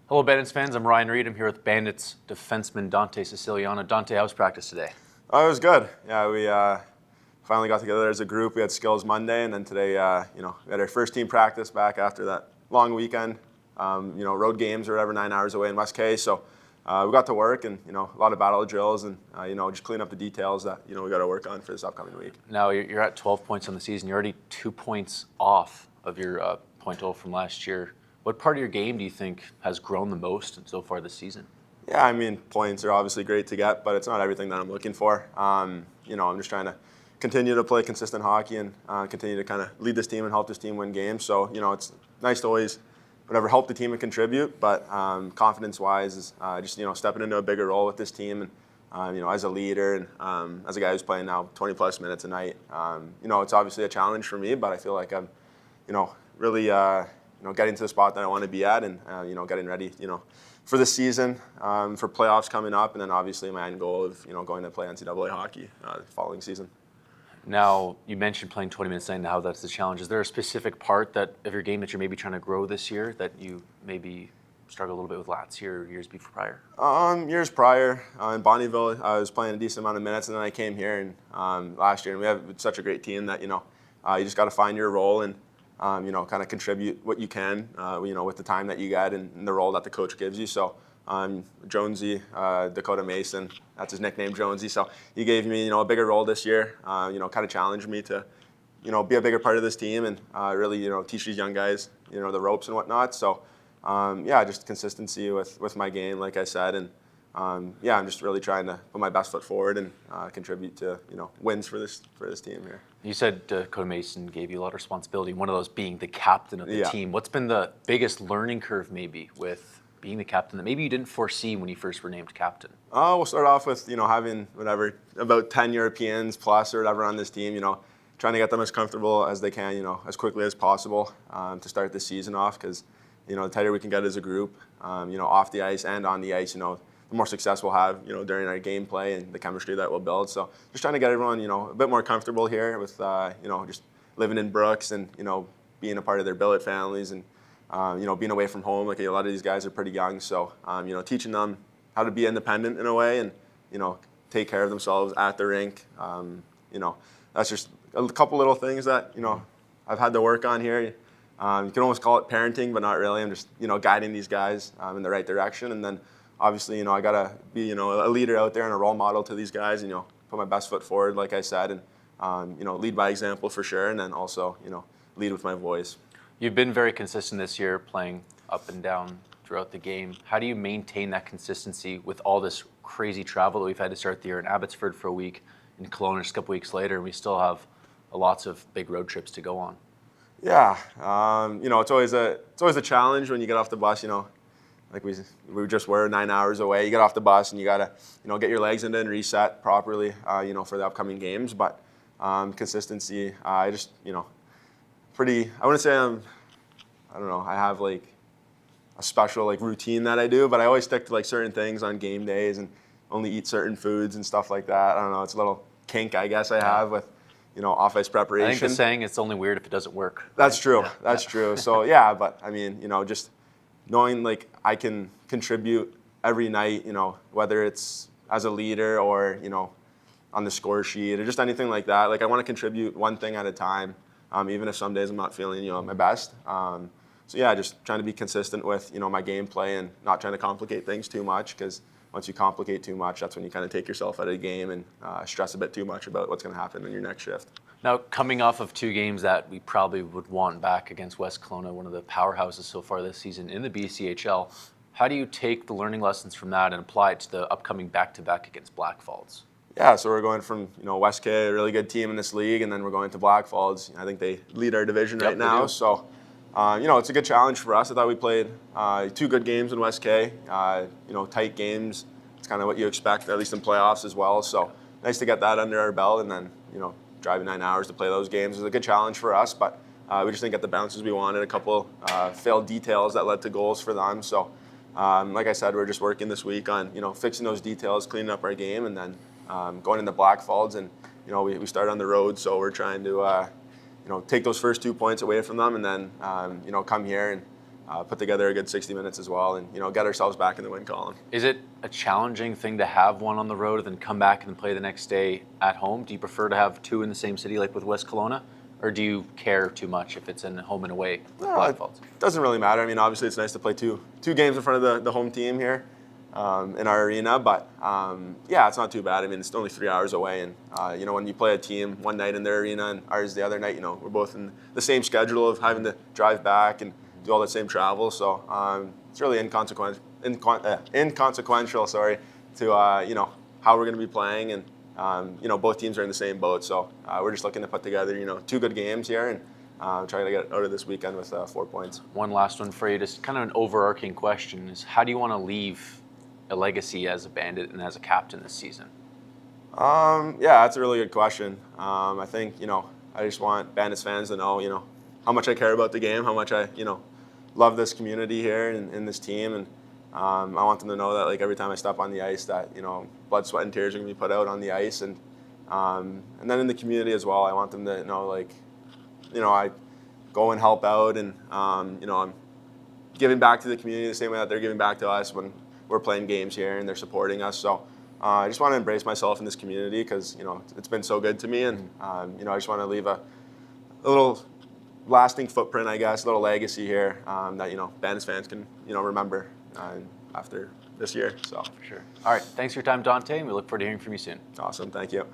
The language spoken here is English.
Hello, Bandits fans. I'm Ryan Reed. I'm here with Bandits defenseman Dante Siciliano. Dante, how was practice today? Oh, it was good. Yeah, we finally got together as a group. We had skills Monday, and then today, we had our first team practice back after that long weekend. Road games or whatever, 9 hours away in West K. So we got to work, and a lot of battle drills, and just clean up the details that we got to work on for this upcoming week. Now you're at 12 points on the season. You're already 2 points off of your point total from last year. What part of your game do you think has grown the most so far this season? Yeah, I mean, points are obviously great to get, but it's not everything that I'm looking for. I'm just trying to continue to play consistent hockey and continue to kind of lead this team and help this team win games. So, it's nice to always help the team and contribute, but confidence-wise is just stepping into a bigger role with this team and as a leader and as a guy who's playing now 20-plus minutes a night. It's obviously a challenge for me, but I feel like I'm, really getting to the spot that I want to be at and getting ready, for the season, for playoffs coming up, and then obviously my end goal of going to play NCAA hockey the following season. Now, you mentioned playing 20 minutes a night and how that's the challenge. Is there a specific part of your game that you're maybe trying to grow this year that you maybe struggled a little bit with last year or years before prior? Years prior, in Bonnyville, I was playing a decent amount of minutes, and then I came here and last year, and we have such a great team that, you just got to find your role and kind of contribute what you can, with the time that you get and the role that the coach gives you. So, Jonesy, Dakota Mason, that's his nickname, Jonesy. So he gave me, a bigger role this year. Kind of challenged me to, be a bigger part of this team and really, teach these young guys, the ropes and whatnot. So, just consistency with my game, like I said, and I'm just really trying to put my best foot forward and contribute to wins for this team here. You said Dakota Mason gave you a lot of responsibility, one of those being the captain of the team. What's been the biggest learning curve maybe with being the captain that maybe you didn't foresee when you first were named captain? We'll start off with having about 10 Europeans plus or whatever on this team, trying to get them as comfortable as they can, as quickly as possible to start the season off, because the tighter we can get as a group, off the ice and on the ice, the more success we'll have, during our gameplay and the chemistry that we'll build. So just trying to get everyone, a bit more comfortable here with, just living in Brooks and, being a part of their billet families and, being away from home. Like a lot of these guys are pretty young. So, teaching them how to be independent in a way and, take care of themselves at the rink. That's just a couple little things that, I've had to work on here. You can almost call it parenting, but not really. I'm just, guiding these guys in the right direction. And then obviously, I got to be, a leader out there and a role model to these guys and, put my best foot forward, like I said, and, lead by example for sure. And then also, lead with my voice. You've been very consistent this year, playing up and down throughout the game. How do you maintain that consistency with all this crazy travel that we've had to start the year in Abbotsford for a week, in Kelowna just a couple weeks later, and we still have lots of big road trips to go on? Yeah, it's always a challenge when you get off the bus. Like we just were 9 hours away. You get off the bus and you gotta get your legs into and reset properly. For the upcoming games. But consistency, I just pretty. I wouldn't say I don't know. I have like a special routine that I do, but I always stick to certain things on game days and only eat certain foods and stuff like that. I don't know. It's a little kink, I guess, I have with off ice preparation. I think the saying it's only weird if it doesn't work. That's true. Yeah. That's true. So but I mean, just knowing I can contribute every night, whether it's as a leader or on the score sheet or just anything like that. I want to contribute one thing at a time. Even if some days I'm not feeling, at my best. Just trying to be consistent with, my gameplay and not trying to complicate things too much, because once you complicate too much, that's when you kind of take yourself out of the game and stress a bit too much about what's going to happen in your next shift. Now, coming off of 2 games that we probably would want back against West Kelowna, one of the powerhouses so far this season in the BCHL, how do you take the learning lessons from that and apply it to the upcoming back-to-back against Blackfalds? Yeah, so we're going from West K, a really good team in this league, and then we're going to Blackfalds. I think they lead our division right now. So, it's a good challenge for us. I thought we played 2 good games in West K. Tight games. It's kind of what you expect, at least in playoffs as well. So nice to get that under our belt, and then driving 9 hours to play those games is a good challenge for us. But we just didn't get the bounces we wanted. A couple failed details that led to goals for them. So, like I said, we're just working this week on fixing those details, cleaning up our game, and then going into Blackfalds, and we start on the road, so we're trying to take those first 2 points away from them, and then come here and put together a good 60 minutes as well, and get ourselves back in the win column. Is it a challenging thing to have one on the road and then come back and play the next day at home? Do you prefer to have two in the same city like with West Kelowna? Or do you care too much if it's in home and away with Blackfalds? It doesn't really matter. I mean, obviously it's nice to play two games in front of the home team here in our arena, but yeah, it's not too bad. I mean, it's only 3 hours away, and when you play a team one night in their arena and ours the other night, we're both in the same schedule of having to drive back and do all that same travel. So it's really inconsequential, sorry, to how we're going to be playing, and both teams are in the same boat. So we're just looking to put together two good games here and try to get out of this weekend with 4 points. One last one for you, just kind of an overarching question is, how do you want to leave a legacy as a Bandit and as a captain this season? Yeah, that's a really good question. I think I just want Bandits fans to know how much I care about the game, how much I love this community here and this team, and I want them to know that every time I step on the ice, that blood, sweat, and tears are gonna be put out on the ice, and then in the community as well, I want them to know I go and help out, and I'm giving back to the community the same way that they're giving back to us when we're playing games here and they're supporting us. So I just want to embrace myself in this community because it's been so good to me, and I just want to leave a little lasting footprint, I guess, a little legacy here that Bandits fans can remember after this year. So for sure. All right, thanks for your time, Dante, and we look forward to hearing from you soon. Awesome, thank you.